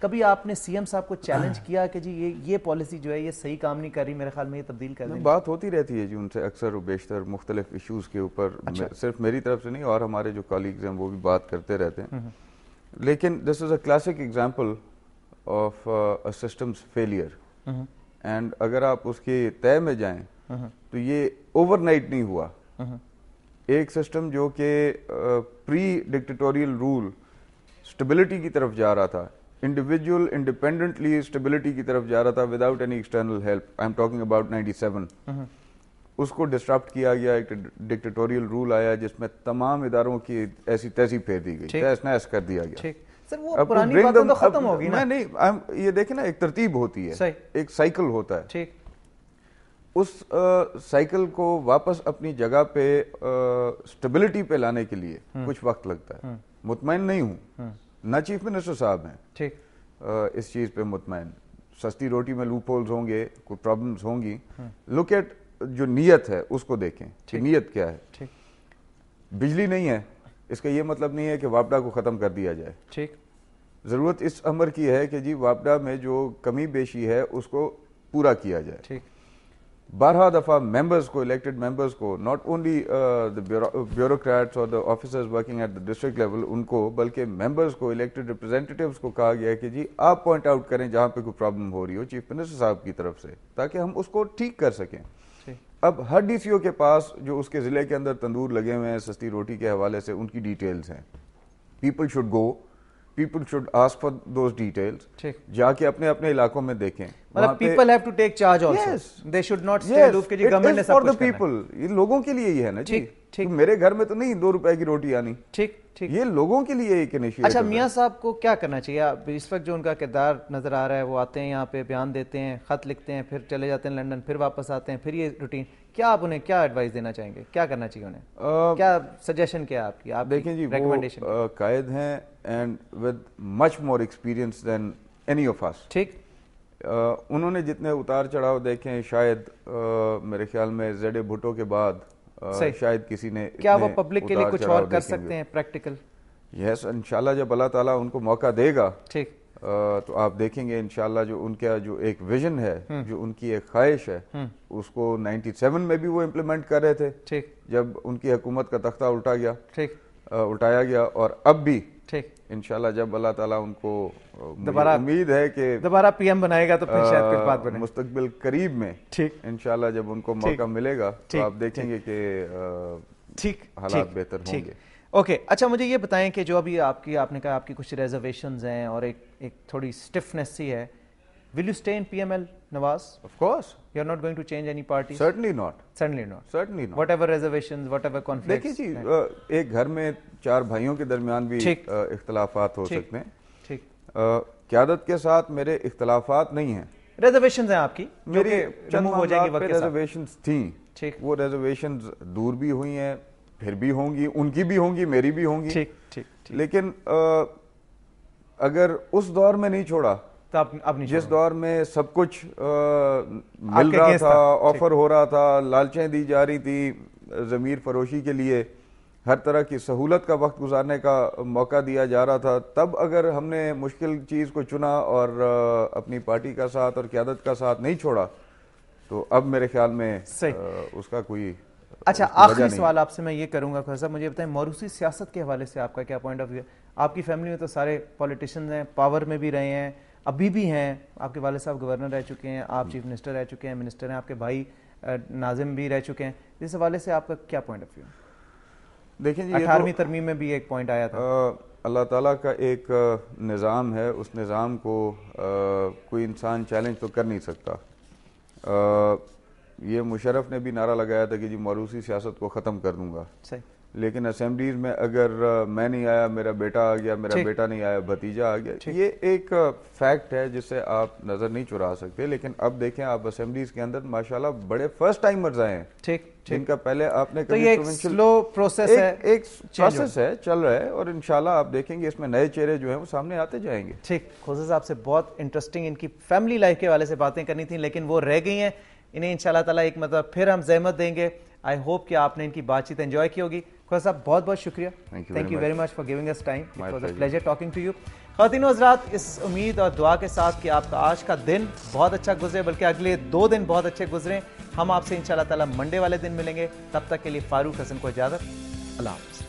کبھی آپ نے سی ایم صاحب کو چیلنج کیا کہ جی یہ پالیسی جو ہے یہ صحیح کام نہیں کر رہی, میرے خیال میں یہ تبدیل کر دیں؟ بات ہوتی رہتی ہے جی ان سے اکثر و بیشتر مختلف ایشوز کے اوپر, صرف میری طرف سے نہیں اور ہمارے جو کالیگز ہیں وہ بھی بات کرتے رہتے ہیں. لیکن this is a classic example of a systems failure, and اگر آپ اس کے طے میں جائیں تو یہ اوور نائٹ نہیں ہوا. ایک سسٹم جو کہ پری ڈکٹیٹوریل رول اسٹیبلٹی کی طرف جا رہا تھا, انڈیویجول انڈیپینڈنٹلی اسٹیبلٹی کی طرف جا رہا تھا without any external help, I am talking about 97, اس کو ڈسٹرپٹ کیا گیا, ایک ڈکٹیٹوریل رول آیا جس میں تمام اداروں کی ایسی تیسی پھیر دی گئی, تہس نہس کر دیا گیا. سر وہ پرانی باتیں تو ختم ہوگی نا. نہیں, یہ دیکھیں نا, ایک ترتیب ہوتی ہے, ایک سائیکل ہوتا ہے, اس سائیکل کو واپس اپنی جگہ پہ اسٹیبلٹی پہ لانے کے لیے کچھ وقت لگتا ہے. مطمئن نہیں ہوں, نہ چیف منسٹر صاحب ہیں اس چیز پہ مطمئن. سستی روٹی میں لوپ ہولز ہوں گے, کوئی پرابلمز ہوں گی. لک ایٹ جو نیت ہے اس کو دیکھیں کہ نیت کیا ہے. بجلی نہیں ہے اس کا یہ مطلب نہیں ہے کہ واپڈا کو ختم کر دیا جائے. ضرورت اس امر کی ہے کہ جی واپڈا میں جو کمی بیشی ہے اس کو پورا کیا جائے. 12 دفعہ ممبرز کو, الیکٹڈ ممبرز کو, ناٹ اونلی بیوروکریٹس اور the officers working at the district level, ان کو بلکہ ممبرز کو, الیکٹڈ ریپرزینٹیٹیوز کو کہا گیا ہے کہ جی آپ پوائنٹ آؤٹ کریں جہاں پہ کوئی پرابلم ہو رہی ہو چیف منسٹر صاحب کی طرف سے, تاکہ ہم اس کو ٹھیک کر سکیں. اب ہر ڈی سی او کے پاس جو اس کے ضلع کے اندر تندور لگے ہوئے ہیں سستی روٹی کے حوالے سے, ان کی ڈیٹیلز ہیں. People should go, people should ask for those details. جا کے اپنے اپنے علاقوں میں دیکھیں. مطلب people have to take charge also. They should not stay aloof کہ جی گورنمنٹ نے سب کچھ کرنا ہے. For the people, یہ لوگوں کے لیے ہی ہے نا جی. میرے گھر میں تو نہیں 2 روپے کی روٹی آنی. یہ لوگوں کے لیے ایک انیشیٹو. اچھا, میاں صاحب کو کیا کرنا چاہیے اس وقت؟ جو ان کا کردار نظر آ رہا ہے, وہ آتے ہیں یہاں پہ بیان دیتے ہیں, خط لکھتے ہیں, پھر چلے جاتے ہیں لنڈن, پھر واپس آتے ہیں, پھر یہ روٹین. کیا آپ انہیں کیا ایڈوائز دینا چاہیں گے, کیا کرنا چاہیے انہیں, کیا سجیشن کیا آپ کی؟ آپ دیکھیں جی, وہ قائد ہیں and with much more experience than any of us. ٹھیک, انہوں نے جتنے اتار چڑھاؤ دیکھیں, شاید میرے خیال میں زیڈ بھٹو کے بعد شاید کسی نے. کیا وہ پبلک کے لیے کچھ اور کر سکتے ہیں پریکٹیکل؟ یس, انشاءاللہ جب اللہ تعالیٰ ان کو موقع دے گا ٹھیک تو آپ دیکھیں گے انشاءاللہ جو ان کا جو ایک ویژن ہے, جو ان کی ایک خواہش ہے, اس کو 97 میں بھی وہ امپلیمنٹ کر رہے تھے. ٹھیک, جب ان کی حکومت کا تختہ الٹایا گیا, اور اب بھی انشاءاللہ جب اللہ تعالیٰ ان کو امید ہے کہ دوبارہ پی ایم بنائے گا تو پھر شاید کچھ بات بنے مستقبل قریب میں. انشاءاللہ جب ان کو موقع ملے گا تو آپ دیکھیں گے کہ حالات بہتر ہوں گے. اوکے, اچھا مجھے یہ بتائیں کہ جو ابھی آپ نے کہا آپ کی کچھ ریزرویشنز ہیں اور ایک تھوڑی اسٹفنس سی ہے, will you stay in P M L Nawaz? Of course. You are not going to change any party? Certainly not. Whatever reservations, whatever conflicts. دیکھیے جی, ایک گھر میں 4 بھائیوں کے درمیان بھی اختلافات ہو سکتے ہیں. ٹھیک, قیادت کے ساتھ میرے اختلافات نہیں ہیں. ریزرویشنز ہیں آپ کی, میری جموں ہو جائے گی وقت کے ساتھ. ریزرویشنز تھیں, وہ ریزرویشنز دور بھی ہوئی ہیں, پھر بھی ہوں گی, ان کی بھی ہوں گی, میری بھی ہوں گی. لیکن اگر اس دور میں نہیں چھوڑا, جس دور میں سب کچھ مل رہا تھا, آفر ہو رہا تھا, لالچیں دی جا رہی تھی ضمیر فروشی کے لیے, ہر طرح کی سہولت کا وقت گزارنے کا موقع دیا جا رہا تھا, تب اگر ہم نے مشکل چیز کو چنا اور اپنی پارٹی کا ساتھ اور قیادت کا ساتھ نہیں چھوڑا, تو اب میرے خیال میں اس کا کوئی. اچھا, آخری سوال آپ سے میں یہ کروں گا, صاحب مجھے بتائیں موروثی سیاست کے حوالے سے آپ کا کیا پوائنٹ آف ویو ہے؟ آپ کی فیملی میں تو سارے پولیٹیشنز ہیں, پاور میں بھی رہے ہیں, ابھی بھی ہیں. آپ کے والد صاحب گورنر رہ چکے ہیں, آپ چیف منسٹر رہ چکے ہیں, منسٹر ہیں, آپ کے بھائی ناظم بھی رہ چکے ہیں. اس حوالے سے آپ کا کیا پوائنٹ آف ویو ہے؟ دیکھیں جی, 18ویں ترمیم میں بھی ایک پوائنٹ آیا تھا. اللہ تعالیٰ کا ایک نظام ہے, اس نظام کو کوئی انسان چیلنج تو کر نہیں سکتا. یہ مشرف نے بھی نعرہ لگایا تھا کہ جی موروثی سیاست کو ختم کر دوں گا, لیکن اسمبلیز میں اگر میں نہیں آیا میرا بیٹا آ گیا, میرا بیٹا نہیں آیا بھتیجا آ گیا. یہ ایک فیکٹ ہے جس سے آپ نظر نہیں چرا سکتے. لیکن اب دیکھیں آپ اسمبلیز کے اندر ماشاءاللہ بڑے فرسٹ ٹائمرز آئے ہیں, جن کا پہلے آپ نے کبھی ایک سلو پروسیس ہے, ایک پروسیس ہے, چل رہا ہے, اور انشاءاللہ آپ دیکھیں گے اس میں نئے چہرے جو ہیں وہ سامنے آتے جائیں گے. ٹھیک, خوشی صاحب سے بہت انٹرسٹنگ ان کی فیملی لائف کے حوالے سے باتیں کرنی تھیں, لیکن وہ رہ گئی ہیں. انہیں انشاءاللہ تعالیٰ ایک مطلب پھر ہم زحمت دیں گے. آئی ہوپ کہ آپ نے ان کی بات چیت انجوائے کی ہوگی. خواجہ صاحب بہت بہت شکریہ. Thank you very much for giving اس time. It was a pleasure talking to you. خواتین و حضرات، اس امید اور دعا کے ساتھ کہ آپ کا آج کا دن بہت اچھا گزرے، بلکہ اگلے 2 دن بہت اچھے گزریں، ہم آپ سے انشاءاللہ تعالی منڈے والے دن ملیں گے. تب تک کے لیے فاروق حسن کو اجازت. اللہ حافظ.